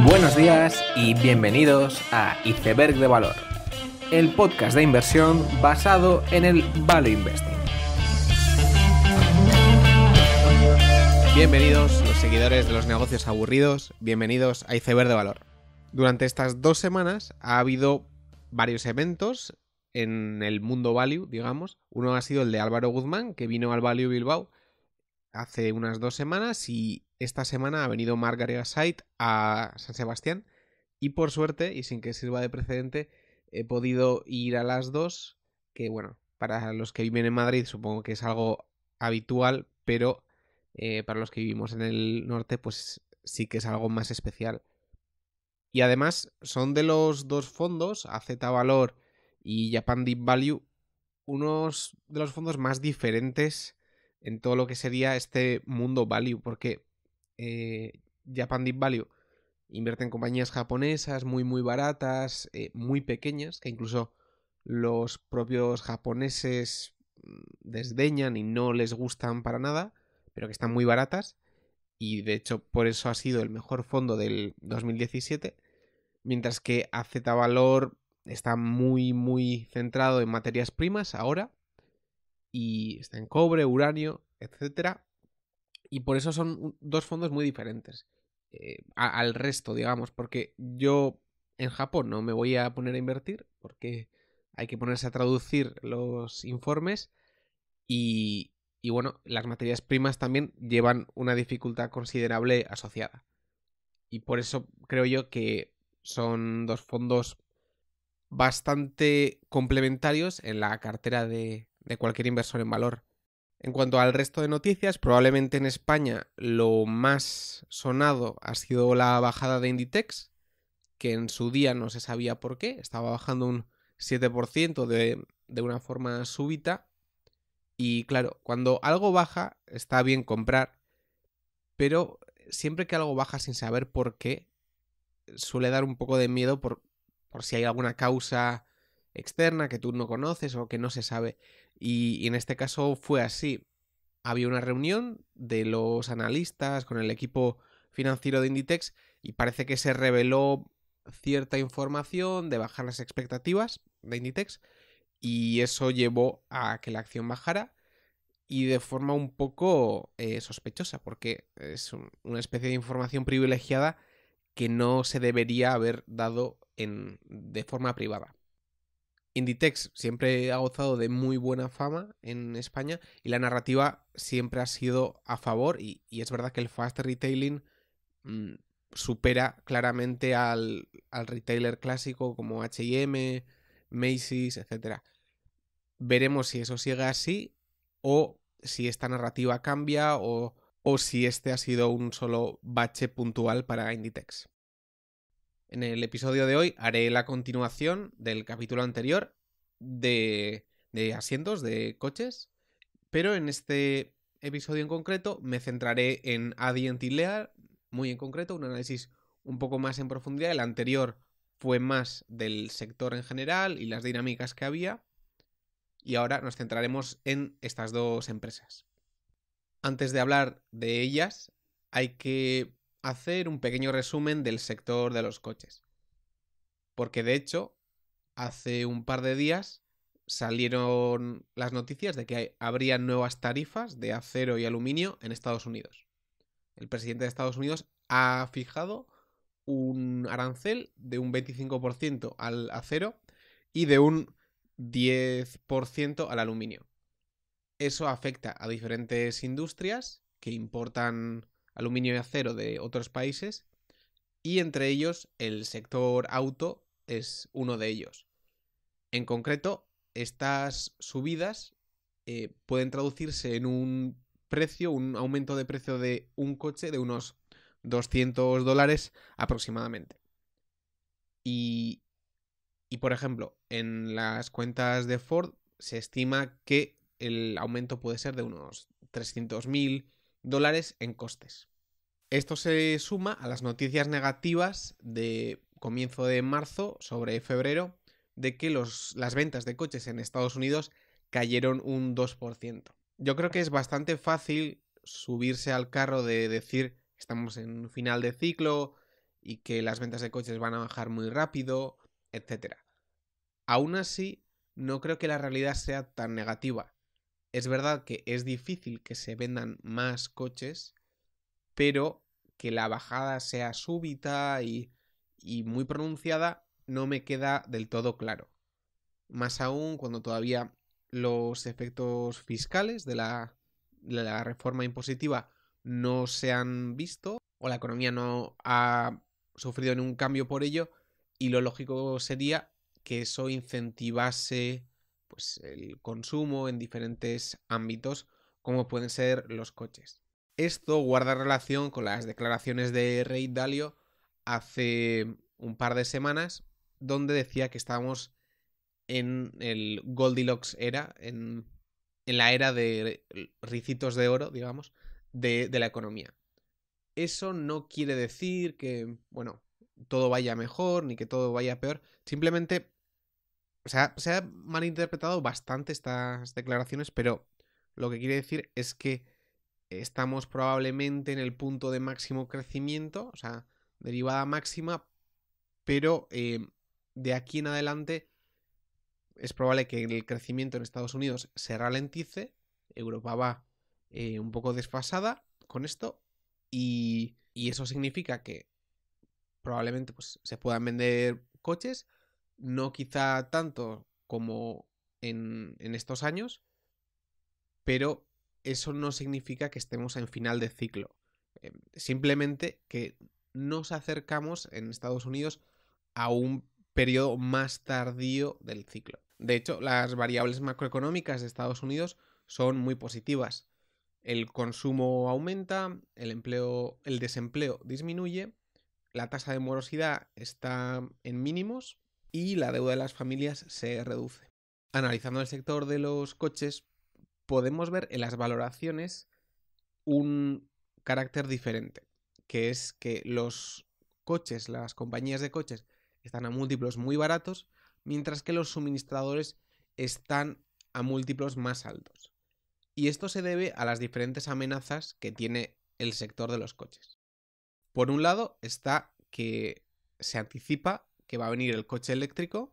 Buenos días y bienvenidos a Iceberg de Valor, el podcast de inversión basado en el Value Investing. Bienvenidos los seguidores de los negocios aburridos, bienvenidos a Iceberg de Valor. Durante estas 2 semanas ha habido varios eventos en el mundo value, digamos. Uno ha sido el de Álvaro Guzmán, que vino al Value Bilbao hace unas 2 semanas, y esta semana ha venido Marc Garriga-Sait a San Sebastián, y por suerte, y sin que sirva de precedente, he podido ir a las dos, que bueno, para los que viven en Madrid supongo que es algo habitual, pero para los que vivimos en el norte pues sí que es algo más especial. Y además son de los dos fondos, AZ Valor y Japan Deep Value, unos de los fondos más diferentes en todo lo que sería este mundo value, porque Japan Deep Value invierte en compañías japonesas muy baratas, muy pequeñas, que incluso los propios japoneses desdeñan y no les gustan para nada, pero que están muy baratas, y de hecho por eso ha sido el mejor fondo del 2017, mientras que AZ Valor está muy centrado en materias primas ahora, y está en cobre, uranio, etcétera, y por eso son dos fondos muy diferentes al resto, digamos, porque yo en Japón no me voy a poner a invertir porque hay que ponerse a traducir los informes y bueno, las materias primas también llevan una dificultad considerable asociada, y por eso creo yo que son dos fondos bastante complementarios en la cartera de cualquier inversor en valor. En cuanto al resto de noticias, probablemente en España lo más sonado ha sido la bajada de Inditex, que en su día no se sabía por qué, estaba bajando un 7% de una forma súbita, y claro, cuando algo baja está bien comprar, pero siempre que algo baja sin saber por qué, suele dar un poco de miedo por si hay alguna causa externa que tú no conoces o que no se sabe. Y en este caso fue así. Había una reunión de los analistas con el equipo financiero de Inditex y parece que se reveló cierta información de bajar las expectativas de Inditex, y eso llevó a que la acción bajara, y de forma un poco sospechosa, porque es una especie de información privilegiada que no se debería haber dado de forma privada. Inditex siempre ha gozado de muy buena fama en España y la narrativa siempre ha sido a favor, y es verdad que el fast retailing supera claramente al retailer clásico como H&M, Macy's, etc. Veremos si eso sigue así o si esta narrativa cambia o si este ha sido un solo bache puntual para Inditex. En el episodio de hoy haré la continuación del capítulo anterior de asientos de coches, pero en este episodio en concreto me centraré en Adient y Lear, muy en concreto, un análisis un poco más en profundidad. El anterior fue más del sector en general y las dinámicas que había, y ahora nos centraremos en estas dos empresas. Antes de hablar de ellas, hay que hacer un pequeño resumen del sector de los coches, porque de hecho hace un par de días salieron las noticias de que habría nuevas tarifas de acero y aluminio en Estados Unidos. El presidente de Estados Unidos ha fijado un arancel de un 25% al acero y de un 10% al aluminio. Eso afecta a diferentes industrias que importan aluminio y acero de otros países, y entre ellos el sector auto es uno de ellos. En concreto, estas subidas pueden traducirse en un aumento de precio de un coche de unos $200 aproximadamente. Y por ejemplo, en las cuentas de Ford se estima que el aumento puede ser de unos $300.000 en costes. Esto se suma a las noticias negativas de comienzo de marzo sobre febrero, de que las ventas de coches en Estados Unidos cayeron un 2%. Yo creo que es bastante fácil subirse al carro de decir que estamos en final de ciclo y que las ventas de coches van a bajar muy rápido, etc. Aún así, no creo que la realidad sea tan negativa. Es verdad que es difícil que se vendan más coches, pero que la bajada sea súbita y muy pronunciada no me queda del todo claro. Más aún cuando todavía los efectos fiscales de la reforma impositiva no se han visto o la economía no ha sufrido ningún cambio por ello, y lo lógico sería que eso incentivase pues, el consumo en diferentes ámbitos como pueden ser los coches. Esto guarda relación con las declaraciones de Ray Dalio hace un par de semanas, donde decía que estábamos en el Goldilocks era, en la era de ricitos de oro, digamos, de la economía. Eso no quiere decir que, bueno, todo vaya mejor ni que todo vaya peor. Simplemente se ha malinterpretado bastante estas declaraciones, pero lo que quiere decir es que estamos probablemente en el punto de máximo crecimiento, o sea, derivada máxima, pero de aquí en adelante es probable que el crecimiento en Estados Unidos se ralentice, Europa va un poco desfasada con esto y eso significa que probablemente pues, se puedan vender coches, no quizá tanto como en estos años, pero eso no significa que estemos en final de ciclo. Simplemente que nos acercamos en Estados Unidos a un periodo más tardío del ciclo. De hecho, las variables macroeconómicas de Estados Unidos son muy positivas. El consumo aumenta, el desempleo disminuye, la tasa de morosidad está en mínimos y la deuda de las familias se reduce. Analizando el sector de los coches, podemos ver en las valoraciones un carácter diferente, que es que los coches, las compañías de coches, están a múltiplos muy baratos, mientras que los suministradores están a múltiplos más altos. Y esto se debe a las diferentes amenazas que tiene el sector de los coches. Por un lado está que se anticipa que va a venir el coche eléctrico,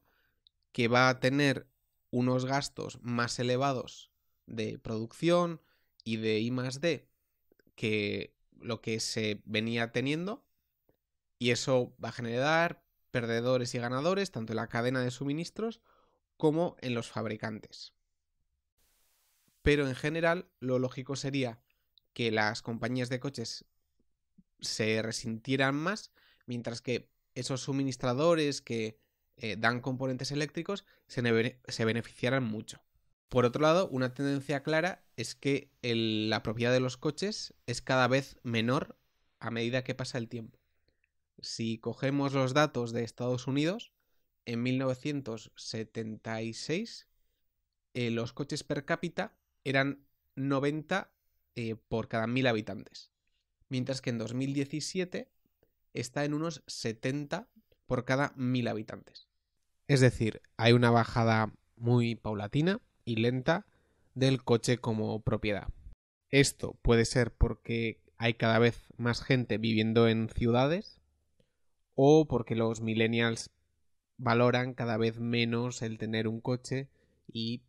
que va a tener unos gastos más elevados de producción y de I+D que lo que se venía teniendo, y eso va a generar perdedores y ganadores tanto en la cadena de suministros como en los fabricantes. Pero en general lo lógico sería que las compañías de coches se resintieran más, mientras que esos suministradores que dan componentes eléctricos se beneficiaran mucho. Por otro lado, una tendencia clara es que la propiedad de los coches es cada vez menor a medida que pasa el tiempo. Si cogemos los datos de Estados Unidos, en 1976 los coches per cápita eran 90 por cada 1000 habitantes, mientras que en 2017 está en unos 70 por cada 1000 habitantes. Es decir, hay una bajada muy paulatina y lenta del coche como propiedad. Esto puede ser porque hay cada vez más gente viviendo en ciudades o porque los millennials valoran cada vez menos el tener un coche y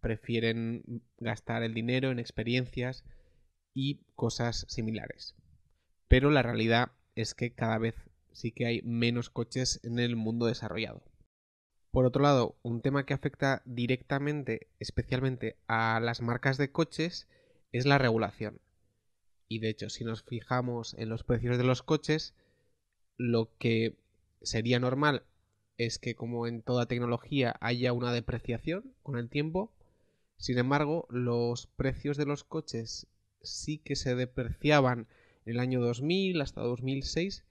prefieren gastar el dinero en experiencias y cosas similares. Pero la realidad es que cada vez sí que hay menos coches en el mundo desarrollado. Por otro lado, un tema que afecta directamente, especialmente a las marcas de coches, es la regulación. Y de hecho, si nos fijamos en los precios de los coches, lo que sería normal es que, como en toda tecnología, haya una depreciación con el tiempo. Sin embargo, los precios de los coches sí que se depreciaban en el año 2000 hasta 2006,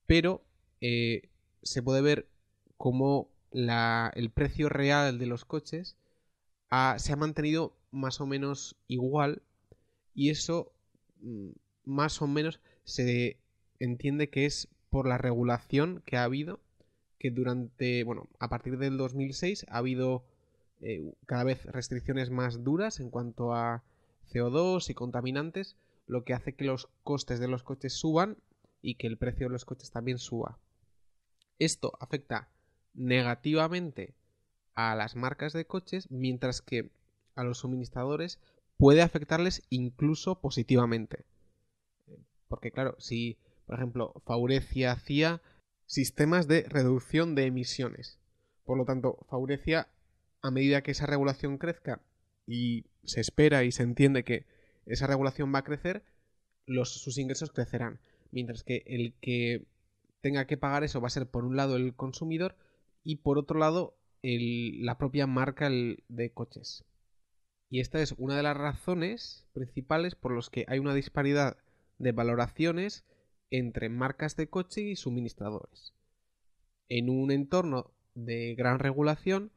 pero se puede ver cómo el precio real de los coches se ha mantenido más o menos igual, y eso más o menos se entiende que es por la regulación que ha habido, que a partir del 2006 ha habido cada vez restricciones más duras en cuanto a CO2 y contaminantes, lo que hace que los costes de los coches suban y que el precio de los coches también suba. Esto afecta negativamente a las marcas de coches, mientras que a los suministradores puede afectarles incluso positivamente. Porque claro, si por ejemplo Faurecia hacía sistemas de reducción de emisiones, por lo tanto Faurecia, a medida que esa regulación crezca y se espera y se entiende que esa regulación va a crecer, sus ingresos crecerán, mientras que el que tenga que pagar eso va a ser por un lado el consumidor y por otro lado la propia marca de coches. Y esta es una de las razones principales por las que hay una disparidad de valoraciones entre marcas de coche y suministradores. En un entorno de gran regulación,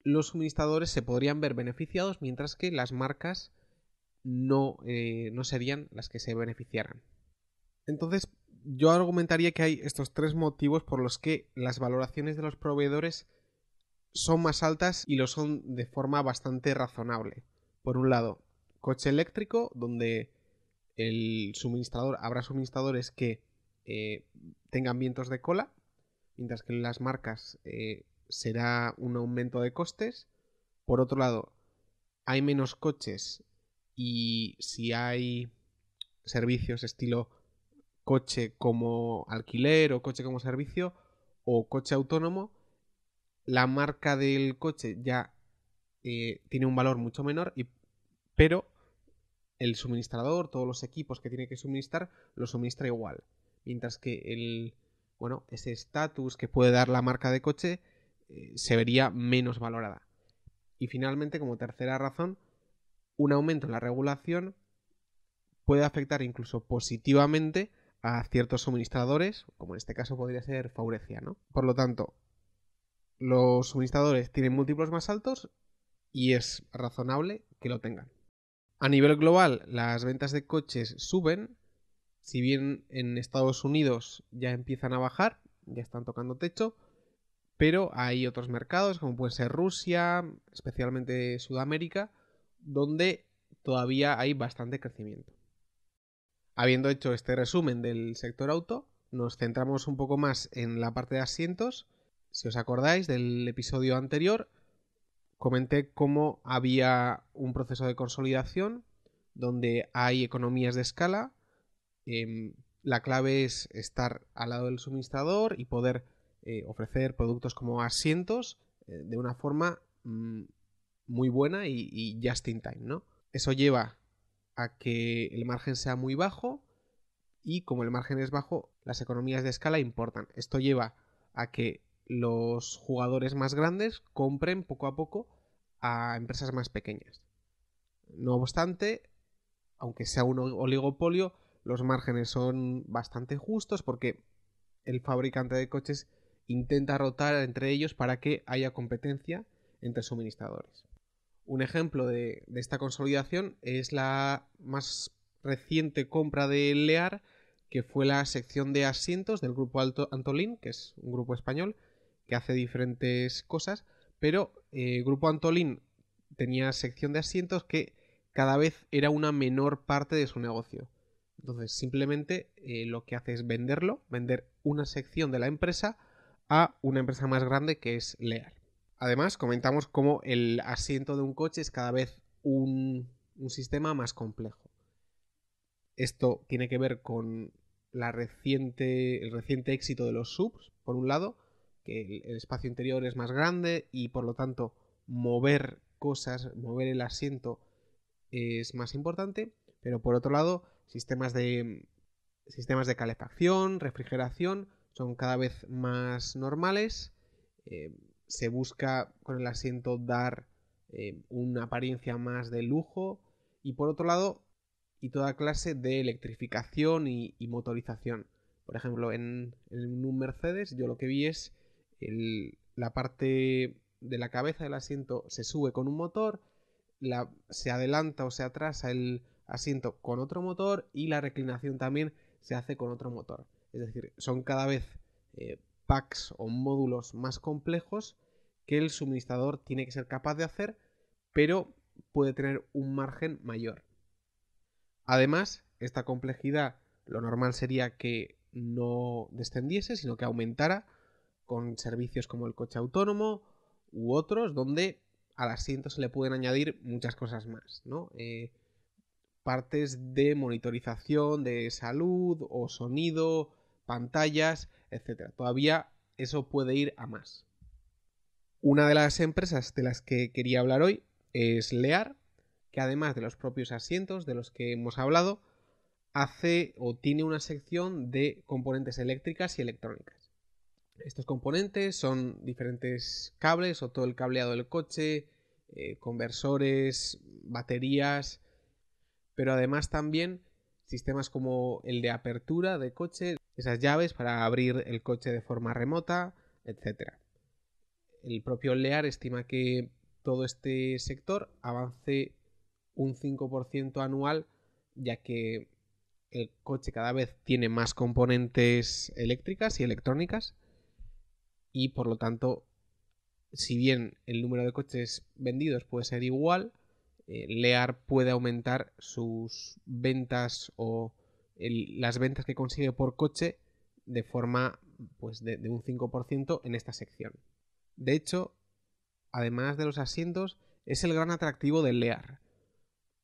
los suministradores se podrían ver beneficiados, mientras que las marcas no serían las que se beneficiaran. Entonces, yo argumentaría que hay estos tres motivos por los que las valoraciones de los proveedores son más altas y lo son de forma bastante razonable. Por un lado, coche eléctrico, donde habrá suministradores que tengan vientos de cola, mientras que en las marcas será un aumento de costes. Por otro lado, hay menos coches y si hay servicios estilo coche como alquiler o coche como servicio o coche autónomo, la marca del coche ya tiene un valor mucho menor, pero el suministrador, todos los equipos que tiene que suministrar, lo suministra igual. Mientras que ese estatus que puede dar la marca de coche se vería menos valorada. Y finalmente, como tercera razón, un aumento en la regulación puede afectar incluso positivamente a ciertos suministradores, como en este caso podría ser Faurecia, ¿no? Por lo tanto, los suministradores tienen múltiplos más altos y es razonable que lo tengan. A nivel global, las ventas de coches suben, si bien en Estados Unidos ya empiezan a bajar, ya están tocando techo, pero hay otros mercados, como puede ser Rusia, especialmente Sudamérica, donde todavía hay bastante crecimiento. Habiendo hecho este resumen del sector auto, nos centramos un poco más en la parte de asientos. Si os acordáis del episodio anterior, comenté cómo había un proceso de consolidación donde hay economías de escala. La clave es estar al lado del suministrador y poder ofrecer productos como asientos de una forma muy buena y just in time, ¿no? Eso lleva a que el margen sea muy bajo y como el margen es bajo, las economías de escala importan. Esto lleva a que los jugadores más grandes compren poco a poco a empresas más pequeñas. No obstante, aunque sea un oligopolio, los márgenes son bastante justos porque el fabricante de coches intenta rotar entre ellos para que haya competencia entre suministradores. Un ejemplo de esta consolidación es la más reciente compra de Lear, que fue la sección de asientos del grupo Antolín, que es un grupo español que hace diferentes cosas, pero el grupo Antolín tenía sección de asientos que cada vez era una menor parte de su negocio. Entonces simplemente lo que hace es vender una sección de la empresa a una empresa más grande que es Lear. Además, comentamos cómo el asiento de un coche es cada vez un sistema más complejo. Esto tiene que ver con el reciente éxito de los SUVs, por un lado, que el espacio interior es más grande y por lo tanto mover cosas, mover el asiento es más importante, pero por otro lado, sistemas de calefacción, refrigeración son cada vez más normales. Se busca con el asiento dar una apariencia más de lujo y por otro lado y toda clase de electrificación y motorización. Por ejemplo, en un Mercedes yo lo que vi es la parte de la cabeza del asiento se sube con un motor, se adelanta o se atrasa el asiento con otro motor y la reclinación también se hace con otro motor. Es decir, son cada vez packs o módulos más complejos que el suministrador tiene que ser capaz de hacer, pero puede tener un margen mayor. Además, esta complejidad Lo normal sería que no descendiese, sino que aumentara con servicios como el coche autónomo u otros, donde al asiento se le pueden añadir muchas cosas más, ¿no? Partes de monitorización de salud o sonido, pantallas, etcétera. Todavía eso puede ir a más. Una de las empresas de las que quería hablar hoy es Lear, que además de los propios asientos de los que hemos hablado, hace o tiene una sección de componentes eléctricas y electrónicas. Estos componentes son diferentes cables o todo el cableado del coche, conversores, baterías, pero además también sistemas como el de apertura de coche, esas llaves para abrir el coche de forma remota, etc. El propio Lear estima que todo este sector avance un 5% anual, ya que el coche cada vez tiene más componentes eléctricas y electrónicas y por lo tanto, si bien el número de coches vendidos puede ser igual, Lear puede aumentar sus ventas o las ventas que consigue por coche de forma pues de un 5% en esta sección. De hecho, además de los asientos, es el gran atractivo del Lear,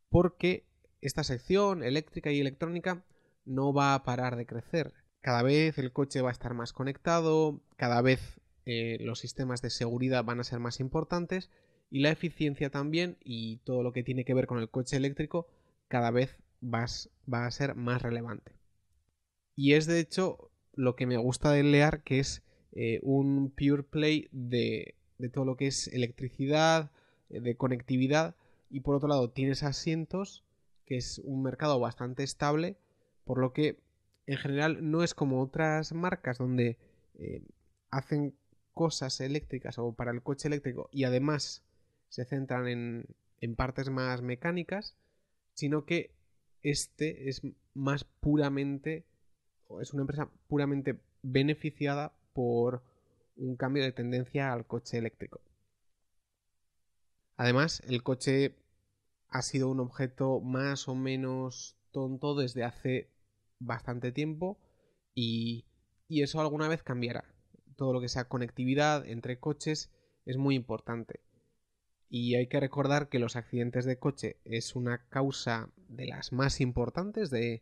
porque esta sección eléctrica y electrónica no va a parar de crecer. Cada vez el coche va a estar más conectado, cada vez los sistemas de seguridad van a ser más importantes y la eficiencia también y todo lo que tiene que ver con el coche eléctrico cada vez va a ser más relevante. Y es de hecho lo que me gusta de Lear, que es un pure play de todo lo que es electricidad, de conectividad, y por otro lado tienes asientos, que es un mercado bastante estable, por lo que en general no es como otras marcas donde hacen cosas eléctricas o para el coche eléctrico y además se centran en partes más mecánicas, sino que este es más puramente, es una empresa puramente beneficiada por un cambio de tendencia al coche eléctrico. Además, el coche ha sido un objeto más o menos tonto desde hace bastante tiempo y eso alguna vez cambiará. Todo lo que sea conectividad entre coches es muy importante. Y hay que recordar que los accidentes de coche es una causa de las más importantes de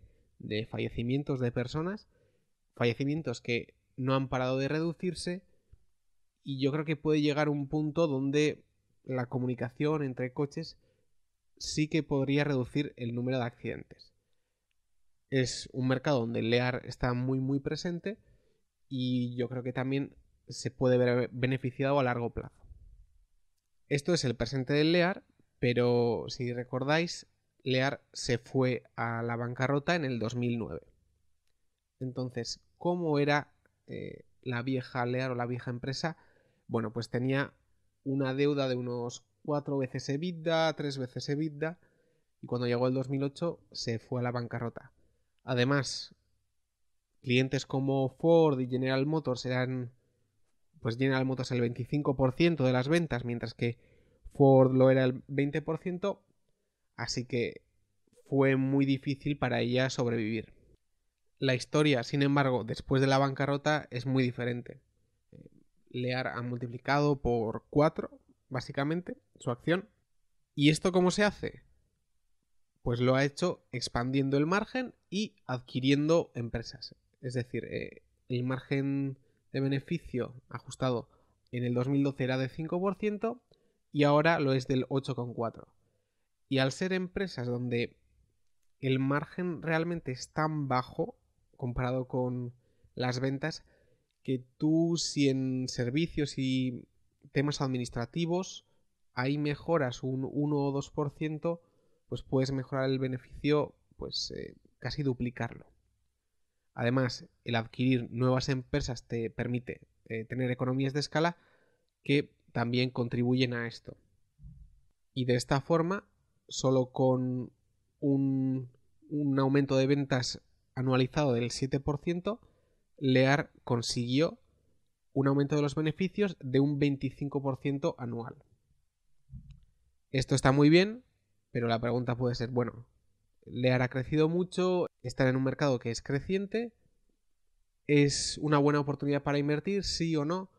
fallecimientos de personas, fallecimientos que no han parado de reducirse, y yo creo que puede llegar un punto donde la comunicación entre coches sí que podría reducir el número de accidentes. Es un mercado donde el Lear está muy presente y yo creo que también se puede ver beneficiado a largo plazo. Esto es el presente del Lear, pero si recordáis, Lear se fue a la bancarrota en el 2009. Entonces, ¿cómo era la vieja Lear o la vieja empresa? Bueno, pues tenía una deuda de unos 4 veces EBITDA, 3 veces EBITDA, y cuando llegó el 2008 se fue a la bancarrota. Además, clientes como Ford y General Motors eran, pues General Motors el 25% de las ventas, mientras que Ford lo era el 20%, así que fue muy difícil para ella sobrevivir. La historia, sin embargo, después de la bancarrota es muy diferente. Lear ha multiplicado por 4, básicamente, su acción. ¿Y esto cómo se hace? Pues lo ha hecho expandiendo el margen y adquiriendo empresas. Es decir, el margen de beneficio ajustado en el 2012 era de 5% y ahora lo es del 8,4%. Y al ser empresas donde el margen realmente es tan bajo comparado con las ventas, que tú si en servicios y temas administrativos ahí mejoras un 1 o 2%, pues puedes mejorar el beneficio, pues casi duplicarlo. Además, el adquirir nuevas empresas te permite tener economías de escala que también contribuyen a esto. Y de esta forma, solo con un aumento de ventas anualizado del 7%, Lear consiguió un aumento de los beneficios de un 25% anual. Esto está muy bien, pero la pregunta puede ser, bueno, Lear ha crecido mucho, está en un mercado que es creciente. ¿Es una buena oportunidad para invertir? ¿Sí o no?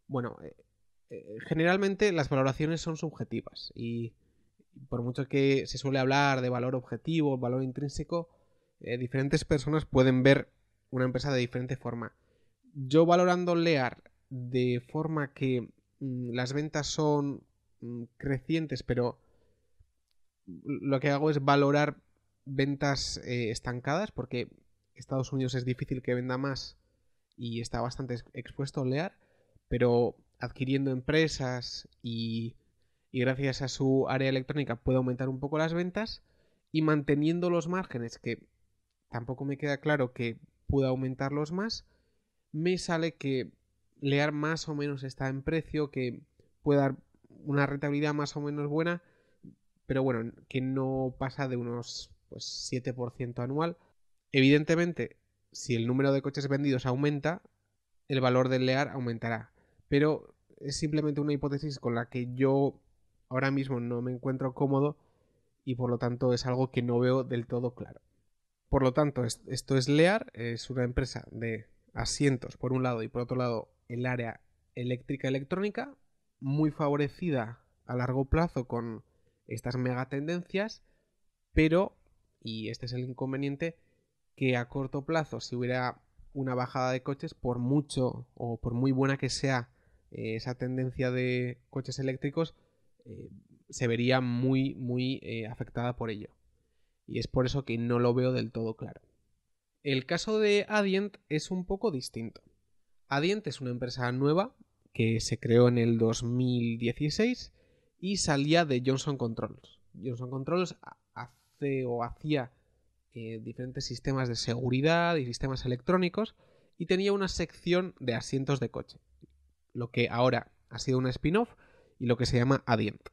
Bueno, generalmente las valoraciones son subjetivas y por mucho que se suele hablar de valor objetivo, valor intrínseco, diferentes personas pueden ver una empresa de diferente forma. Yo valorando Lear de forma que las ventas son crecientes, pero lo que hago es valorar ventas estancadas, porque Estados Unidos es difícil que venda más y está bastante expuesto a Lear, pero adquiriendo empresas y gracias a su área electrónica puede aumentar un poco las ventas y manteniendo los márgenes, que tampoco me queda claro que pueda aumentarlos más, me sale que Lear más o menos está en precio, que puede dar una rentabilidad más o menos buena, pero bueno, que no pasa de unos 7% anual. Evidentemente, si el número de coches vendidos aumenta, el valor del Lear aumentará. Pero es simplemente una hipótesis con la que yo ahora mismo no me encuentro cómodo y por lo tanto es algo que no veo del todo claro. Por lo tanto, esto es Lear, es una empresa de asientos por un lado y por otro lado el área eléctrica electrónica, muy favorecida a largo plazo con estas megatendencias, pero, y este es el inconveniente, que a corto plazo, si hubiera una bajada de coches, por mucho o por muy buena que sea esa tendencia de coches eléctricos, se vería muy afectada por ello. Y es por eso que no lo veo del todo claro. El caso de Adient es un poco distinto. Adient es una empresa nueva que se creó en el 2016 y salía de Johnson Controls. Johnson Controls hacía diferentes sistemas de seguridad y sistemas electrónicos y tenía una sección de asientos de coche, lo que ahora ha sido un spin-off y lo que se llama Adient.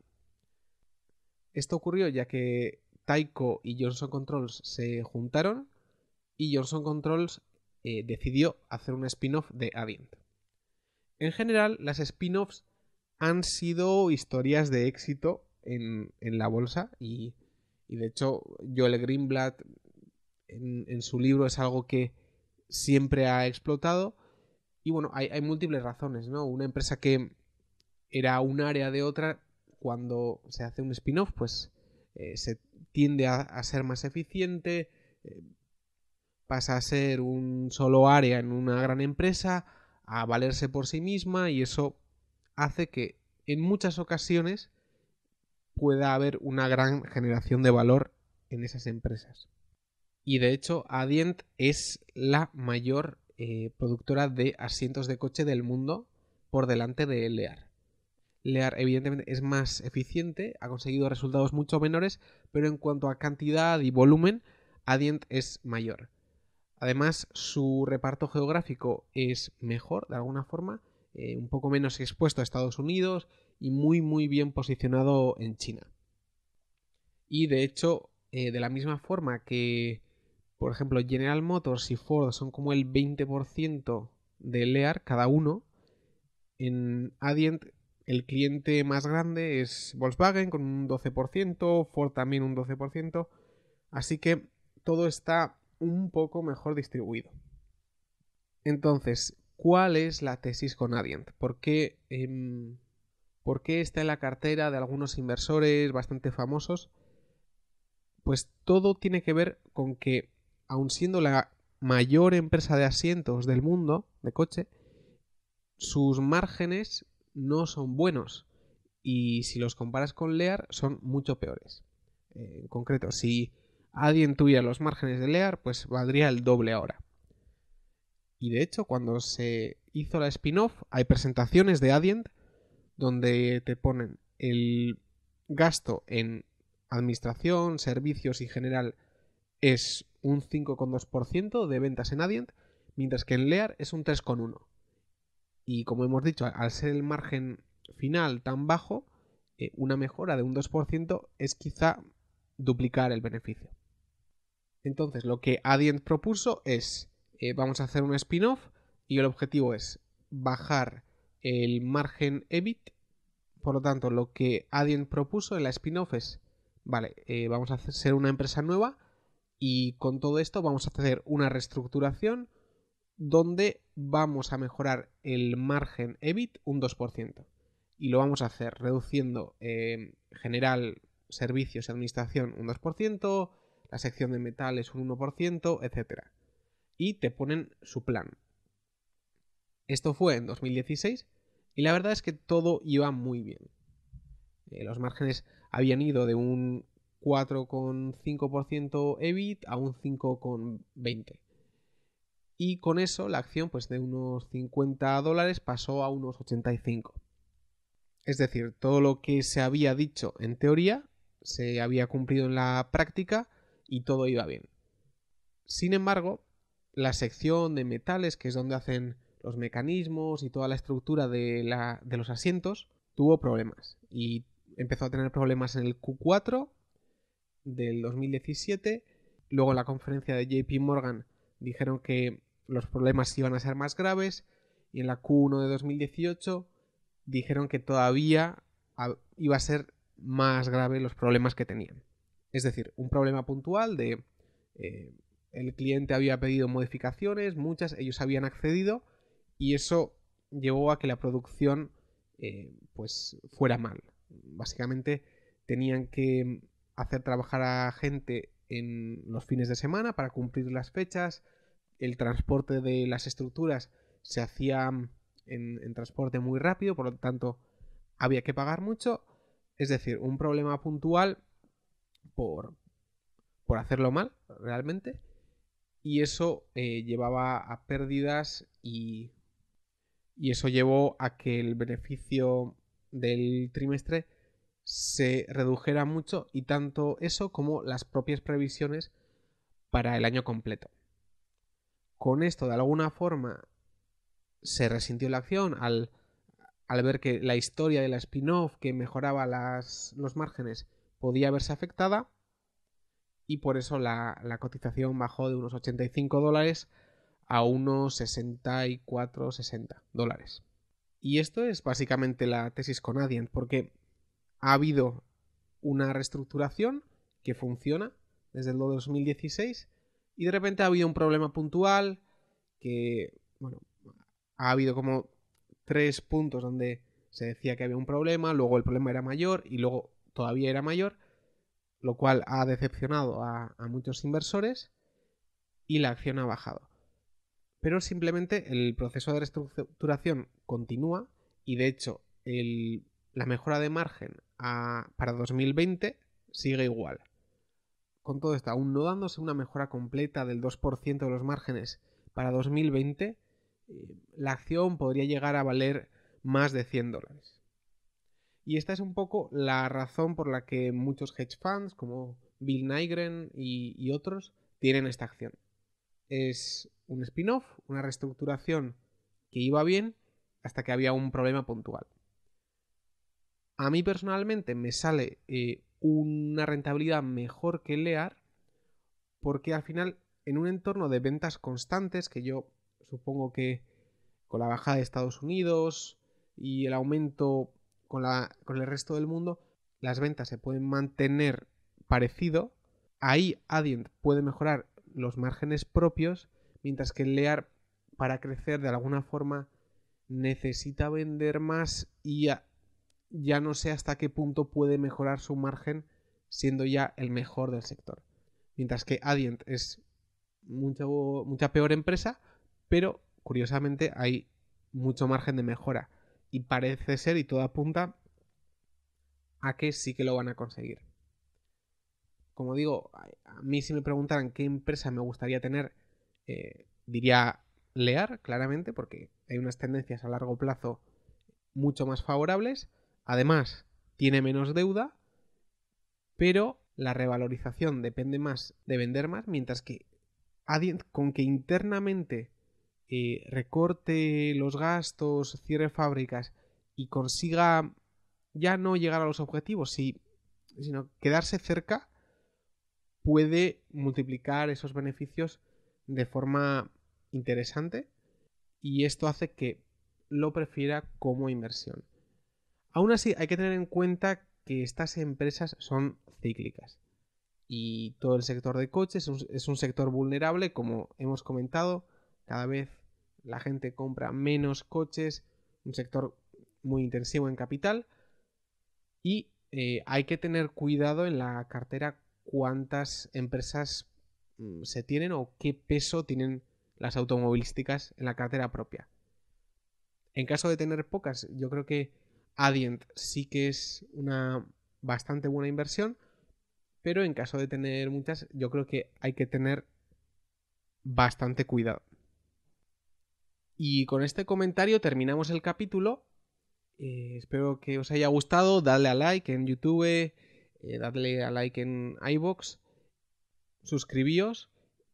Esto ocurrió ya que Tyco y Johnson Controls se juntaron y Johnson Controls decidió hacer un spin-off de Adient. En general, las spin-offs han sido historias de éxito en la bolsa y de hecho Joel Greenblatt en su libro es algo que siempre ha explotado y bueno, hay múltiples razones, ¿no? Una empresa que era un área de otra, cuando se hace un spin-off, pues se tiende a ser más eficiente, pasa a ser un solo área en una gran empresa, a valerse por sí misma y eso hace que en muchas ocasiones pueda haber una gran generación de valor en esas empresas. Y de hecho, Adient es la mayor productora de asientos de coche del mundo por delante de Lear. Lear evidentemente es más eficiente, ha conseguido resultados mucho menores, pero en cuanto a cantidad y volumen, Adient es mayor. Además, su reparto geográfico es mejor, de alguna forma, un poco menos expuesto a Estados Unidos y muy bien posicionado en China. Y de hecho, de la misma forma que, por ejemplo, General Motors y Ford son como el 20% de Lear cada uno, en Adient el cliente más grande es Volkswagen con un 12%, Ford también un 12%, así que todo está un poco mejor distribuido. Entonces, ¿cuál es la tesis con Adient? ¿Por qué está en la cartera de algunos inversores bastante famosos? Pues todo tiene que ver con que, aun siendo la mayor empresa de asientos del mundo, de coche, sus márgenes no son buenos y si los comparas con Lear son mucho peores. En concreto, si Adient tuviera los márgenes de Lear, pues valdría el doble ahora. Y de hecho, cuando se hizo la spin-off, hay presentaciones de Adient donde te ponen el gasto en administración, servicios y general es un 5,2% de ventas en Adient, mientras que en Lear es un 3,1%. Y como hemos dicho, al ser el margen final tan bajo, una mejora de un 2% es quizá duplicar el beneficio. Entonces, lo que Adient propuso es, vamos a hacer un spin-off y el objetivo es bajar el margen EBIT. Por lo tanto, lo que Adient propuso en la spin-off es, vale, vamos a ser una empresa nueva Y con todo esto vamos a hacer una reestructuración donde vamos a mejorar el margen EBIT un 2%. Y lo vamos a hacer reduciendo general, servicios y administración un 2%, la sección de metales un 1%, etc. Y te ponen su plan. Esto fue en 2016 y la verdad es que todo iba muy bien. Los márgenes habían ido de un 4,5% EBIT a un 5,20%. Y con eso la acción pues de unos $50 pasó a unos 85. Es decir, todo lo que se había dicho en teoría se había cumplido en la práctica y todo iba bien. Sin embargo, la sección de metales, que es donde hacen los mecanismos y toda la estructura de los asientos, tuvo problemas y empezó a tener problemas en el Q4 del 2017. Luego en la conferencia de JP Morgan dijeron que los problemas iban a ser más graves y en la Q1 de 2018 dijeron que todavía iba a ser más grave los problemas que tenían. Es decir, un problema puntual de el cliente había pedido modificaciones, muchas, ellos habían accedido y eso llevó a que la producción pues fuera mal. Básicamente tenían que hacer trabajar a gente en los fines de semana para cumplir las fechas, el transporte de las estructuras se hacía en transporte muy rápido, por lo tanto había que pagar mucho, es decir, un problema puntual por hacerlo mal realmente, y eso llevaba a pérdidas y eso llevó a que el beneficio del trimestre se redujera mucho, y tanto eso como las propias previsiones para el año completo. Con esto, de alguna forma, se resintió la acción al ver que la historia de la spin-off que mejoraba los márgenes podía verse afectada, y por eso la cotización bajó de unos $85 a unos $64-60. Y esto es básicamente la tesis con Adient, porque ha habido una reestructuración que funciona desde el 2016 y de repente ha habido un problema puntual que, bueno, ha habido como 3 puntos donde se decía que había un problema, luego el problema era mayor y luego todavía era mayor, lo cual ha decepcionado a muchos inversores y la acción ha bajado. Pero simplemente el proceso de reestructuración continúa y de hecho la mejora de margen para 2020 sigue igual. Con todo esto, aún no dándose una mejora completa del 2% de los márgenes para 2020, la acción podría llegar a valer más de $100. Y esta es un poco la razón por la que muchos hedge funds como Bill Nygren y otros tienen esta acción. Es un spin-off, una reestructuración que iba bien hasta que había un problema puntual. A mí personalmente me sale una rentabilidad mejor que Lear, porque al final en un entorno de ventas constantes, que yo supongo que con la bajada de Estados Unidos y el aumento con el resto del mundo, las ventas se pueden mantener parecido. Ahí Adient puede mejorar los márgenes propios, mientras que Lear, para crecer de alguna forma, necesita vender más y ya no sé hasta qué punto puede mejorar su margen siendo ya el mejor del sector. Mientras que Adient es mucha peor empresa, pero curiosamente hay mucho margen de mejora y parece ser, y todo apunta a que sí que lo van a conseguir. Como digo, a mí si me preguntaran qué empresa me gustaría tener, diría Lear, claramente, porque hay unas tendencias a largo plazo mucho más favorables. Además, tiene menos deuda, pero la revalorización depende más de vender más, mientras que Adient, con que internamente recorte los gastos, cierre fábricas y consiga ya no llegar a los objetivos, sino quedarse cerca, puede multiplicar esos beneficios de forma interesante, y esto hace que lo prefiera como inversión. Aún así, hay que tener en cuenta que estas empresas son cíclicas y todo el sector de coches es un sector vulnerable, como hemos comentado. Cada vez la gente compra menos coches, un sector muy intensivo en capital, y hay que tener cuidado en la cartera cuántas empresas se tienen o qué peso tienen las automovilísticas en la cartera propia. En caso de tener pocas, yo creo que Adient sí que es una bastante buena inversión, pero en caso de tener muchas, yo creo que hay que tener bastante cuidado. Y con este comentario terminamos el capítulo. Espero que os haya gustado. Dadle a like en YouTube, dadle a like en iVoox, suscribíos.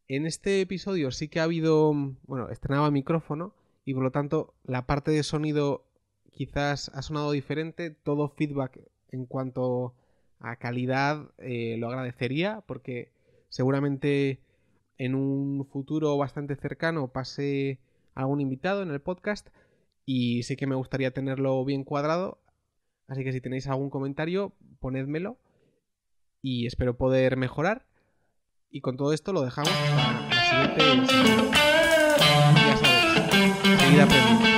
En este episodio sí que ha habido, bueno, estrenaba micrófono y por lo tanto la parte de sonido quizás ha sonado diferente. Todo feedback en cuanto a calidad lo agradecería, porque seguramente en un futuro bastante cercano pase algún invitado en el podcast y sí que me gustaría tenerlo bien cuadrado. Así que si tenéis algún comentario, ponédmelo y espero poder mejorar. Y con todo esto lo dejamos para la siguiente. Ya sabéis, seguid aprendiendo.